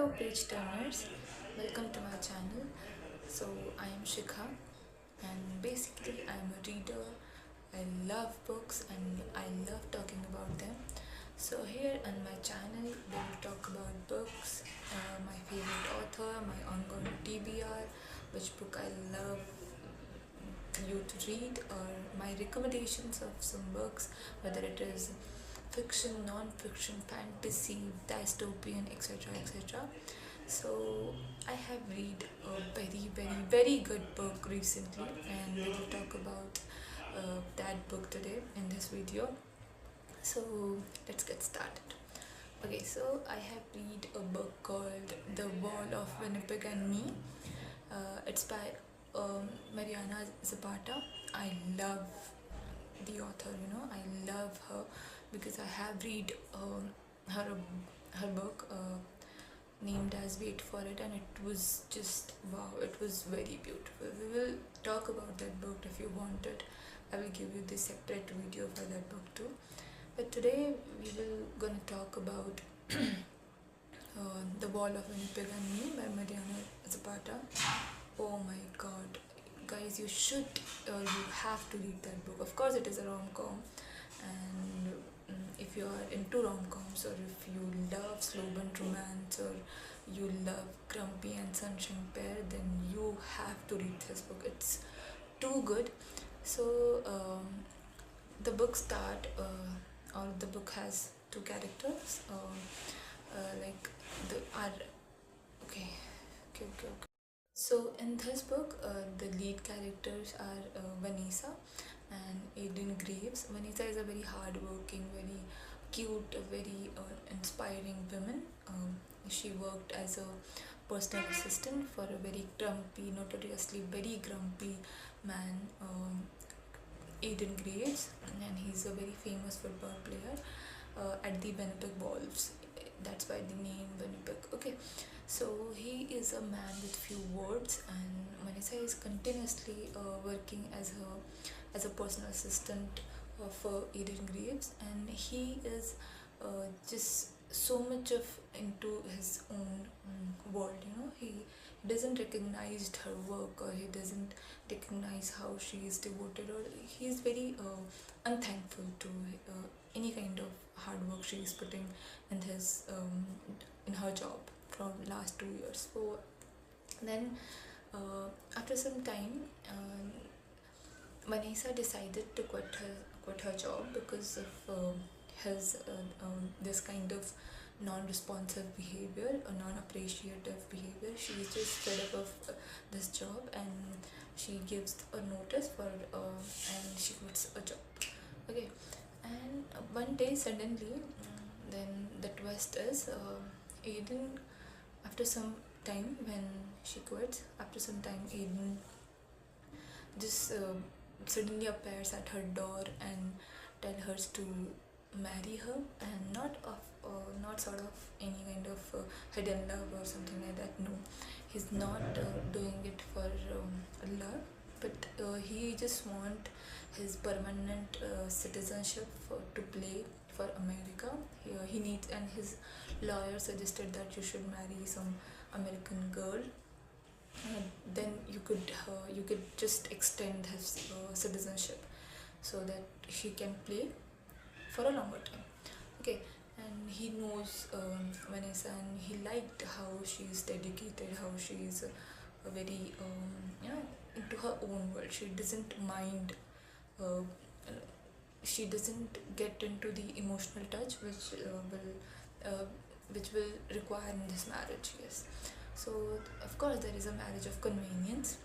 Hello page turners, welcome to my channel. So I am Shikha and basically I am a reader. I love books and I love talking about them. So here on my channel we will talk about books, my favorite author, my ongoing TBR, which book I love you to read, or my recommendations of some books, whether it is fiction, non-fiction, fantasy, dystopian, etc. etc. So I have read a very good book recently, and we will talk about that book today in this video. So let's get started. Okay, so I have read a book called The Wall of Winnipeg and Me. It's by Mariana Zapata. I love the author, I love her because I have read her book named as Wait for It, and it was just wow, it was very beautiful. We will talk about that book if you want it. I will give you the separate video for that book too. But today we will gonna talk about The Wall of Winnipeg and Me by Mariana Zapata. Oh my god, guys, you have to read that book. Of course, it is a rom-com, and if you are into rom-coms, or if you love slow burn romance, or you love Grumpy and Sunshine Pair, then you have to read this book. It's too good. So the book or the book has two characters. Like the are okay. So in this book, the lead characters are Vanessa and Aiden Graves. Vanessa is a very hardworking, very cute, very inspiring woman. She worked as a personal assistant for a very grumpy, notoriously very grumpy man, Aiden Graves, and he's a very famous football player at the Winnipeg Wolves. That's why the name Winnipeg. Okay, so he is a man with few words, and Vanessa is continuously working as a personal assistant for Aiden Graves, and he is just so much of into his own world. He doesn't recognize her work, or he doesn't recognize how she is devoted, or he's very unthankful to any kind of hard work she is putting in her job from last 2 years. So then after some time, Vanessa decided to quit her job because of his this kind of non-responsive behavior or non-appreciative behavior. She is just fed up of this job, and she gives a notice for and she quits a job. Okay, and one day suddenly, then the twist is Aiden, after some time when she quits, after some time Aiden just suddenly appears at her door and tell her to marry her, and not sort of any kind of hidden love or something like that. No, he's not doing it for love, but he just want his permanent citizenship to play for America. He needs, and his lawyer suggested that you should marry some American girl, then you could just extend his citizenship so that she can play for a longer time. Okay, and he knows Vanessa, and he liked how she's dedicated, how she's very into her own world. She doesn't mind. Uh, she doesn't get into the emotional touch which will require in this marriage. Yes. So of course there is a marriage of convenience,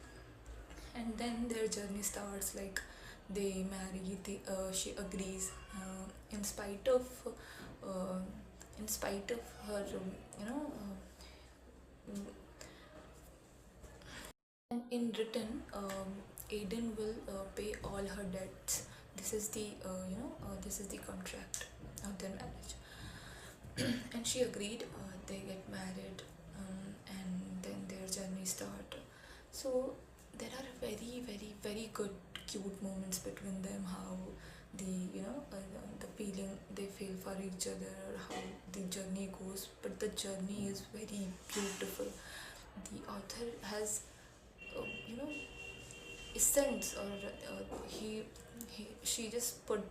and then their journey starts. Like they marry. She agrees in spite of uh, her, and in return, Aiden will pay all her debts. This is the this is the contract of their marriage. And she agreed. They get married, and then their journey start. So there are very good cute moments between them. How the the feeling they feel for each other, or how the journey goes. But the journey is very beautiful. The author has you know essence, or he she just put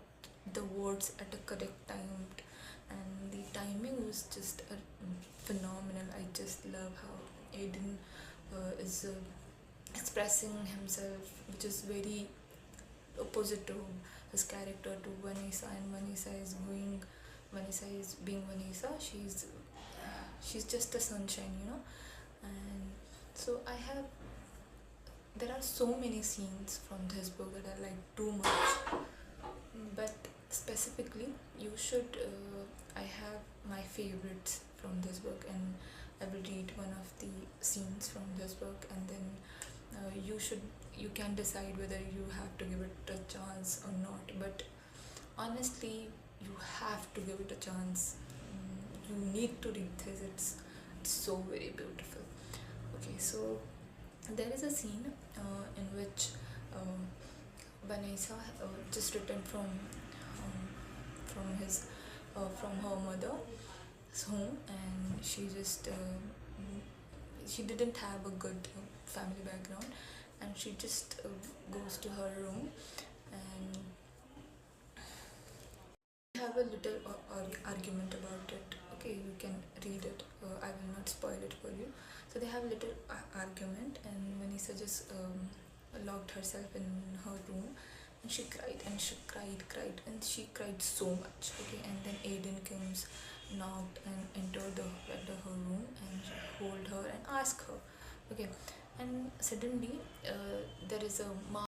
the words at a correct time, and the timing was just phenomenal. I just love how Aiden is expressing himself, which is very opposite to his character, to Vanessa. And Vanessa is being Vanessa. She's just a sunshine, and so I have there are so many scenes from this book that I like too much. But specifically, you should I have my favorites from this book, and I will read one of the scenes from this book, and then you can decide whether you have to give it a chance or not. But honestly, you have to give it a chance. You need to read this. It's so very beautiful. Okay, so there is a scene in which Vanessa just returned from his from her mother's home, and she didn't have a good family background, and she just goes to her room, and have a little argument about it. Okay, you can read it. I will not spoil it for you. So they have a little argument, and Vanessa just locked herself in her room, and she cried, and she cried, and she cried so much. Okay, and then Aiden comes, knocked, and entered her room, and hold her and ask her. Okay, and suddenly there is a